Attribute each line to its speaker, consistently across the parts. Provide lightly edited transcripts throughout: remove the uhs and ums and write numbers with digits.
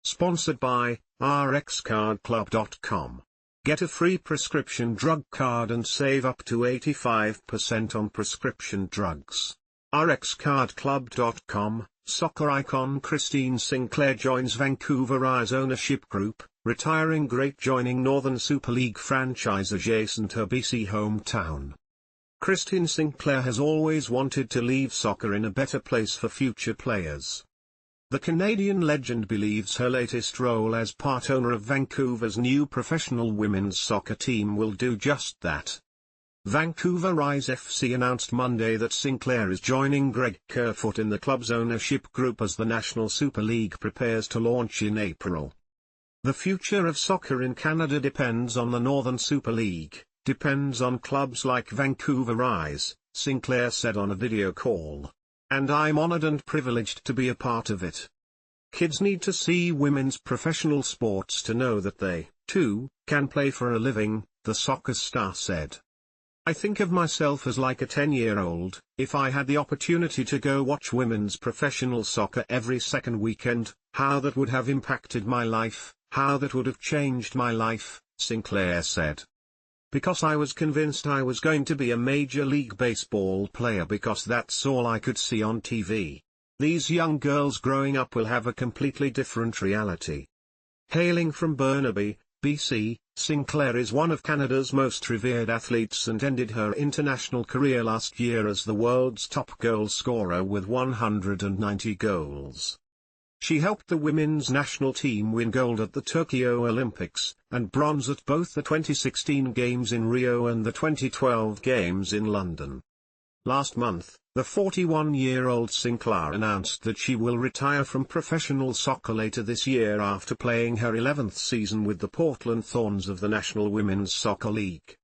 Speaker 1: Sponsored by rxcardclub.com. Get a free prescription drug card and save up to 85% on prescription drugs. rxcardclub.com. Soccer icon Christine Sinclair joins Vancouver Rise ownership group, retiring great joining Northern Super League franchise adjacent her BC hometown. Christine Sinclair has always wanted to leave soccer in a better place for future players. The Canadian legend believes her latest role as part owner of Vancouver's new professional women's soccer team will do just that. Vancouver Rise FC announced Monday that Sinclair is joining Greg Kerfoot in the club's ownership group as the National Super League prepares to launch in April. The future of soccer in Canada depends on the Northern Super League, depends on clubs like Vancouver Rise, Sinclair said on a video call. And I'm honored and privileged to be a part of it. Kids need to see women's professional sports to know that they, too, can play for a living, the soccer star said. I think of myself as like a 10-year-old, if I had the opportunity to go watch women's professional soccer every second weekend, how that would have impacted my life, how that would have changed my life, Sinclair said. Because I was convinced I was going to be a Major League Baseball player because that's all I could see on TV. These young girls growing up will have a completely different reality. Hailing from Burnaby, B.C, Sinclair is one of Canada's most revered athletes and ended her international career last year as the world's top goal scorer with 190 goals. She helped the women's national team win gold at the Tokyo Olympics, and bronze at both the 2016 Games in Rio and the 2012 Games in London. Last month, the 41-year-old Sinclair announced that she will retire from professional soccer later this year after playing her 11th season with the Portland Thorns of the National Women's Soccer League.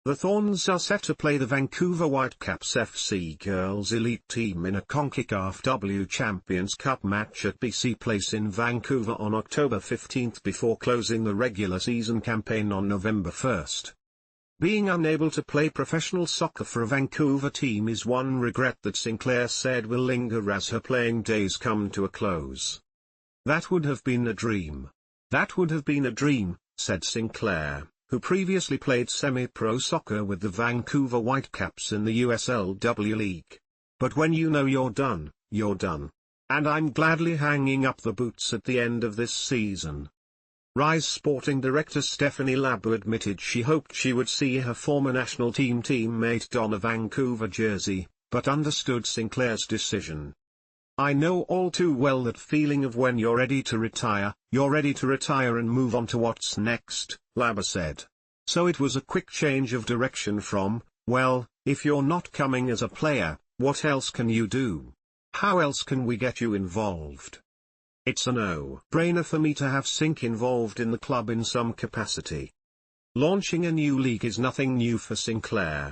Speaker 1: The Thorns are set to play the Vancouver Whitecaps FC girls elite team in a CONCACAF W Champions Cup match at BC Place in Vancouver on October 15 before closing the regular season campaign on November 1. Being unable to play professional soccer for a Vancouver team is one regret that Sinclair said will linger as her playing days come to a close. That would have been a dream. That would have been a dream, said Sinclair, who previously played semi-pro soccer with the Vancouver Whitecaps in the USL W-League. But when you know you're done, you're done. And I'm gladly hanging up the boots at the end of this season. Rise sporting director Stephanie Labbe admitted she hoped she would see her former national team teammate don a Vancouver jersey, but understood Sinclair's decision. I know all too well that feeling of when you're ready to retire and move on to what's next, Labbe said. So it was a quick change of direction from, well, if you're not coming as a player, what else can you do? How else can we get you involved? It's a no-brainer for me to have Sinc involved in the club in some capacity. Launching a new league is nothing new for Sinclair.